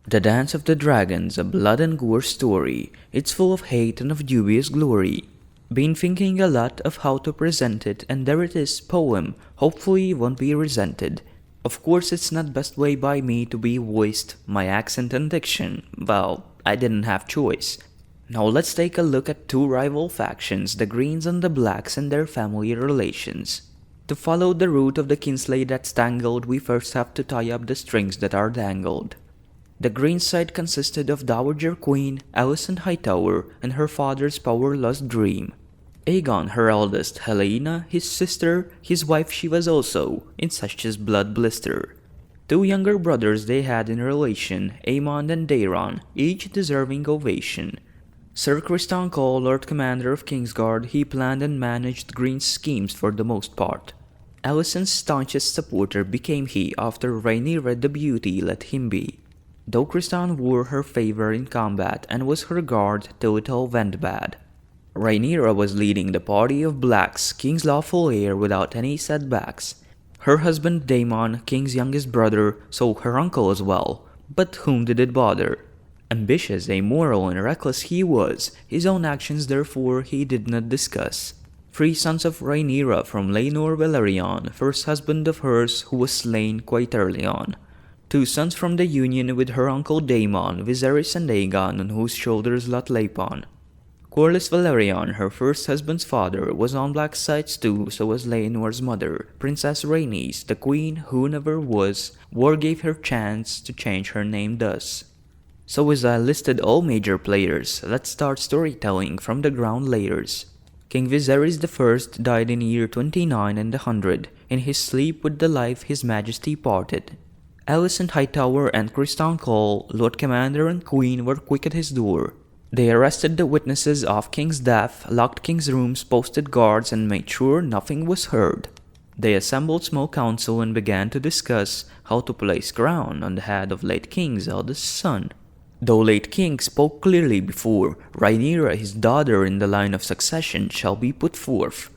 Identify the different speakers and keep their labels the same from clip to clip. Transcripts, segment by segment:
Speaker 1: The Dance of the Dragons, a blood and gore story. It's full of hate and of dubious glory. Been thinking a lot of how to present it, and there it is, poem. Hopefully won't be resented. Of course it's not best way by me to be voiced, my accent and diction. Well, I didn't have choice. Now let's take a look at two rival factions, the Greens and the Blacks and their family relations. To follow the route of the kinsley that's tangled, we first have to tie up the strings that are dangled. The Green side consisted of Dowager Queen Alicent Hightower and her father's powerless dream. Aegon, her eldest, Helena, his sister, his wife she was also, in such as blood blister. Two younger brothers they had in relation, Aemond and Daeron, each deserving ovation. Sir Criston Cole, Lord Commander of Kingsguard, he planned and managed Green's schemes for the most part. Alicent's staunchest supporter became he after Rhaenyra the Beauty let him be. Though Criston wore her favor in combat and was her guard till it all went bad. Rhaenyra was leading the party of Blacks, King's lawful heir without any setbacks. Her husband Daemon, King's youngest brother, so her uncle as well, but whom did it bother? Ambitious, amoral, and reckless he was, his own actions therefore he did not discuss. 3 sons of Rhaenyra from Laenor Velaryon, first husband of hers who was slain quite early on. 2 sons from the union with her uncle Daemon, Viserys and Aegon, on whose shoulders lot lay upon. Corlys Velaryon, her first husband's father, was on Black's side too, so was Laenor's mother, Princess Rhaenys, the queen who never was. War gave her chance to change her name thus. So as I listed all major players, let's start storytelling from the ground layers. King Viserys I died in year 29 and 100, in his sleep with the life his majesty parted. Alicent Hightower and Criston Cole, Lord Commander and Queen, were quick at his door. They arrested the witnesses of King's death, locked King's rooms, posted guards, and made sure nothing was heard. They assembled small council and began to discuss how to place crown on the head of late King's eldest son. Though late King spoke clearly before, Rhaenyra, his daughter in the line of succession, shall be put forth.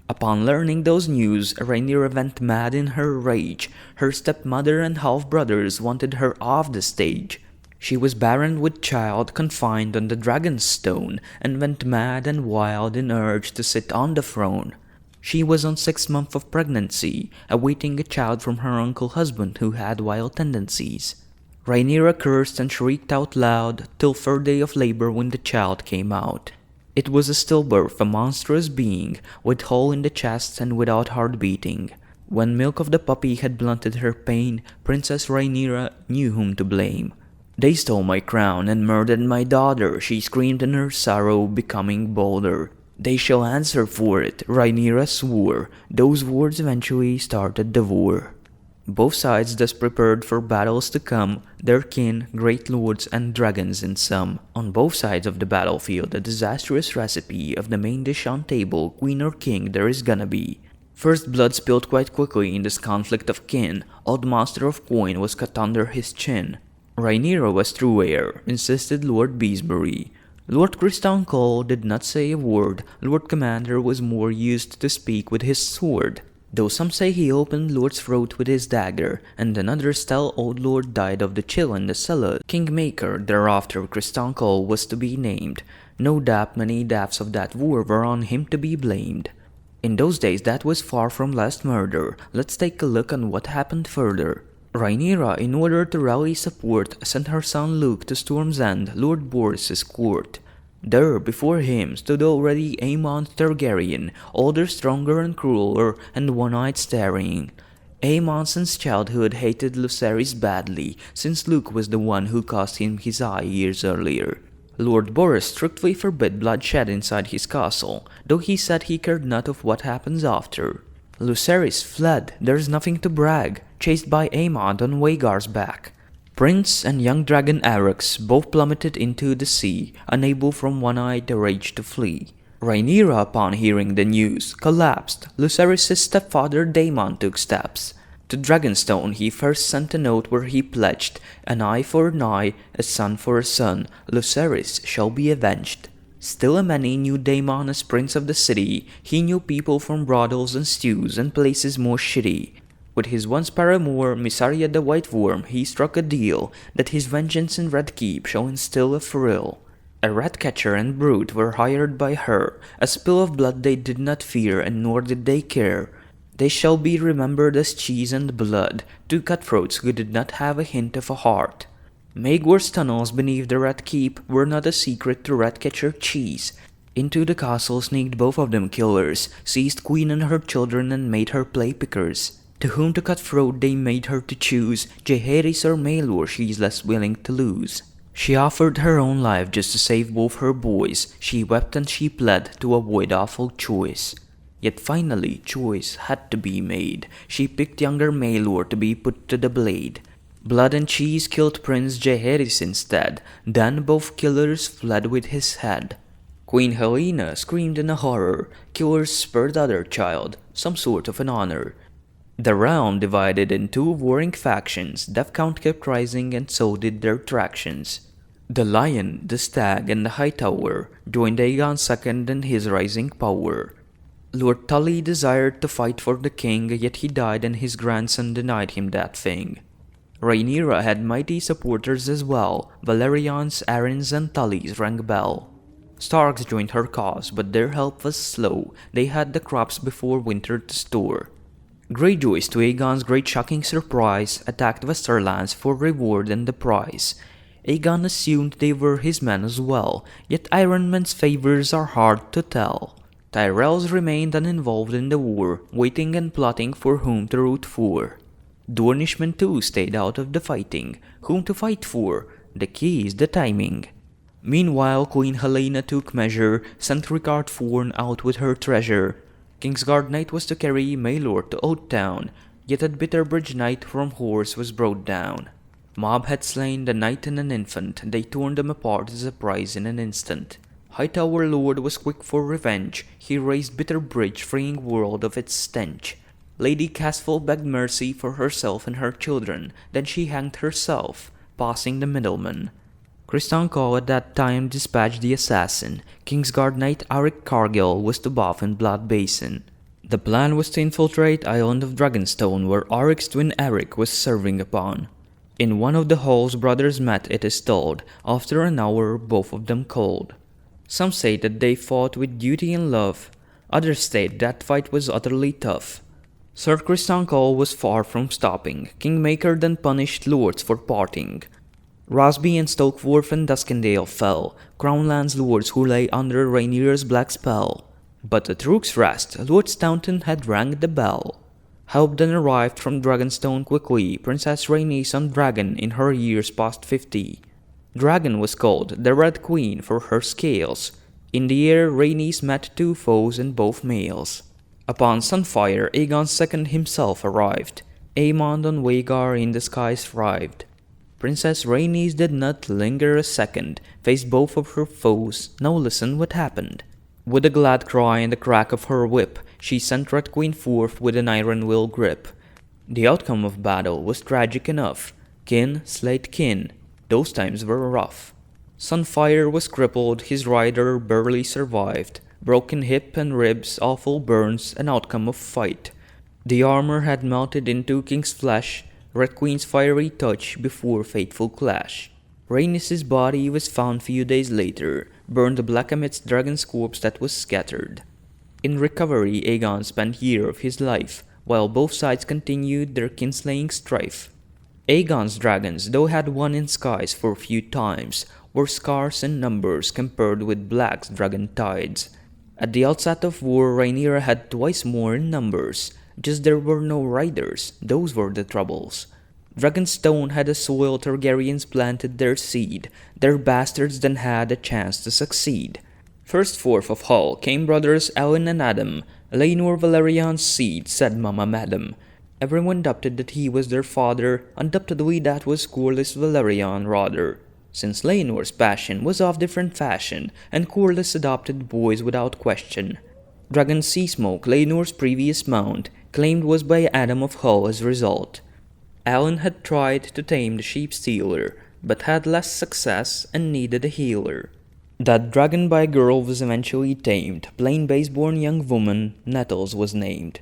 Speaker 1: Upon learning those news, Rhaenyra went mad in her rage. Her stepmother and half-brothers wanted her off the stage. She was barren with child, confined on the Dragon's Stone, and went mad and wild in urge to sit on the throne. She was on 6 months of pregnancy, awaiting a child from her uncle husband who had wild tendencies. Rhaenyra cursed and shrieked out loud till 3rd day of labor when the child came out. It was a stillbirth, a monstrous being, with hole in the chest and without heart beating. When milk of the puppy had blunted her pain, Princess Rhaenyra knew whom to blame. They stole my crown and murdered my daughter, she screamed in her sorrow, becoming bolder. They shall answer for it, Rhaenyra swore. Those words eventually started the war. Both sides thus prepared for battles to come, their kin, great lords, and dragons in some. On both sides of the battlefield, a disastrous recipe of the main dish on table, queen or king, there is gonna be. First blood spilled quite quickly in this conflict of kin. Old Master of Coin was cut under his chin. Rhaenyra was true heir, insisted Lord Beesbury. Lord Criston Cole did not say a word. Lord Commander was more used to speak with his sword. Though some say he opened Lord's throat with his dagger, and another tell old Lord died of the chill in the cellar. Kingmaker, thereafter Criston Cole was to be named. No doubt many deaths of that war were on him to be blamed. In those days that was far from last murder. Let's take a look on what happened further. Rhaenyra, in order to rally support, sent her son Luke to Storm's End, Lord Borros's court. There, before him, stood already Aemond Targaryen, older, stronger, and crueler, and one-eyed staring. Aemon since childhood hated Lucerys badly, since Luke was the one who cost him his eye years earlier. Lord Borros strictly forbid bloodshed inside his castle, though he said he cared not of what happens after. Lucerys fled, there's nothing to brag, chased by Aemond on Rhaegar's back. Prince and young dragon Arrax both plummeted into the sea, unable from one-eyed rage to flee. Rhaenyra, upon hearing the news, collapsed. Lucerys' stepfather Daemon took steps. To Dragonstone he first sent a note where he pledged, an eye for an eye, a son for a son, Lucerys shall be avenged. Still a many knew Daemon as prince of the city. He knew people from brothels and stews and places more shitty. With his once paramour, Mysaria the White Worm, he struck a deal that his vengeance in Red Keep shall instill a thrill. A rat-catcher and brute were hired by her, a spill of blood they did not fear, and nor did they care. They shall be remembered as cheese and blood, two cutthroats who did not have a hint of a heart. Maegor's tunnels beneath the Rat Keep were not a secret to Ratcatcher Cheese. Into the castle sneaked both of them killers, seized Queen and her children and made her play pickers. To whom to cut throat they made her to choose, Jaehaerys or Maelor she's less willing to lose. She offered her own life just to save both her boys, she wept and she pled to avoid awful choice. Yet finally choice had to be made, she picked younger Maelor to be put to the blade. Blood and Cheese killed Prince Jaehaerys instead, then both killers fled with his head. Queen Helena screamed in a horror, killers spurred other child, some sort of an honor. The realm divided in two warring factions, death count kept rising and so did their tractions. The Lion, the Stag, and the Hightower joined Aegon II in his rising power. Lord Tully desired to fight for the king, yet he died and his grandson denied him that thing. Rhaenyra had mighty supporters as well, Valerians, Arryns, and Tullys rang bell. Starks joined her cause, but their help was slow, they had the crops before winter to store. Greyjoys, to Aegon's great shocking surprise, attacked Westerlands for reward and the prize. Aegon assumed they were his men as well, yet Ironman's favors are hard to tell. Tyrells remained uninvolved in the war, waiting and plotting for whom to root for. Dornishmen too stayed out of the fighting, whom to fight for, the key is the timing. Meanwhile Queen Helena took measure, sent Rickard Thorne out with her treasure. Kingsguard Knight was to carry Maelor to Oathtown, yet at Bitterbridge Knight from horse was brought down. Mob had slain the knight and an infant, they torn them apart as a prize in an instant. Hightower Lord was quick for revenge, he razed Bitterbridge, freeing world of its stench. Lady Castle begged mercy for herself and her children, then she hanged herself, passing the middleman. Criston Cole at that time dispatched the assassin. Kingsguard Knight Auric Cargill was to bath in Blood Basin. The plan was to infiltrate Island of Dragonstone, where Auric's twin Eric was serving upon. In one of the halls brothers met, it is told, after an hour both of them cold. Some say that they fought with duty and love, others state that fight was utterly tough. Sir Criston Cole was far from stopping, Kingmaker then punished lords for parting. Rosby and Stokeworth and Duskendale fell, Crownland's lords who lay under Rhaenyra's black spell. But at Rook's Rest, Lord Staunton had rang the bell. Help then arrived from Dragonstone quickly, Princess Rhaenys on Dragon in her years past 50. Dragon was called the Red Queen for her scales. In the air Rhaenys met two foes and both males. Upon Sunfire Aegon II himself arrived. Aemond on Vhagar in the skies thrived. Princess Rhaenys did not linger a second, faced both of her foes, now listen what happened. With a glad cry and the crack of her whip, she sent Red Queen forth with an iron will grip. The outcome of battle was tragic enough. Kin slayed kin, those times were rough. Sunfire was crippled, his rider barely survived. Broken hip and ribs, awful burns, an outcome of fight. The armor had melted into King's flesh, Red Queen's fiery touch before fateful clash. Rhaenys' body was found few days later, burned black amidst Dragon's corpse that was scattered. In recovery Aegon spent year of his life, while both sides continued their kinslaying strife. Aegon's dragons, though had won in skies for few times, were scarce in numbers compared with Black's dragon tides. At the outset of war Rhaenyra had twice more in numbers, just there were no riders, those were the troubles. Dragonstone had a soil Targaryens planted their seed, their bastards then had a chance to succeed. First forth of Hull came brothers Alan and Adam, Laenor Valerian's seed, said Mama Madam. Everyone doubted that he was their father, undoubtedly that was Corlys Valerian rather, since Laenor's passion was of different fashion, and Corlys adopted boys without question. Dragon Seasmoke, Laenor's previous mount, claimed was by Adam of Hull as result. Alan had tried to tame the sheep stealer, but had less success and needed a healer. That dragon by girl was eventually tamed, plain base-born young woman, Nettles was named.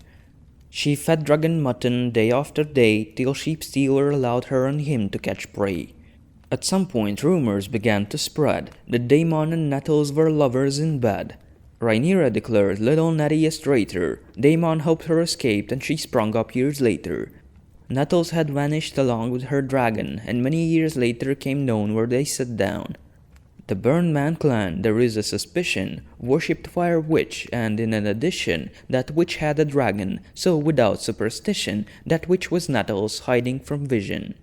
Speaker 1: She fed dragon mutton day after day till Sheepstealer allowed her and him to catch prey. At some point rumors began to spread that Daemon and Nettles were lovers in bed. Rhaenyra declared little Nettie a traitor, Daemon helped her escape and she sprung up years later. Nettles had vanished along with her dragon, and many years later came known where they sat down. The Burnman clan, there is a suspicion, worshipped Fire Witch, and in addition, that witch had a dragon, so without superstition, that witch was Nettles hiding from vision.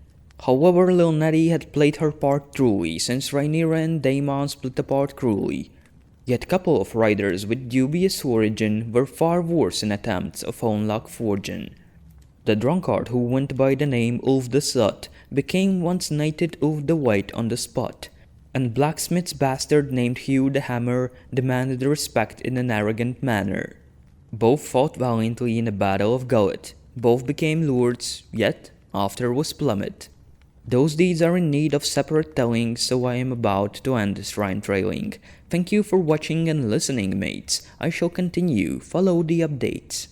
Speaker 1: However, Lil Nettie had played her part truly, since Rhaenyra and Daemon split apart cruelly. Yet couple of riders with dubious origin were far worse in attempts of unlock fortune. The drunkard who went by the name Ulf the Sut became once knighted Ulf the White on the spot, and blacksmith's bastard named Hugh the Hammer demanded respect in an arrogant manner. Both fought valiantly in the Battle of Gullet. Both became lords, yet after was plummet. Those deeds are in need of separate telling, so I am about to end this rhyme trailing. Thank you for watching and listening, mates. I shall continue. Follow the updates.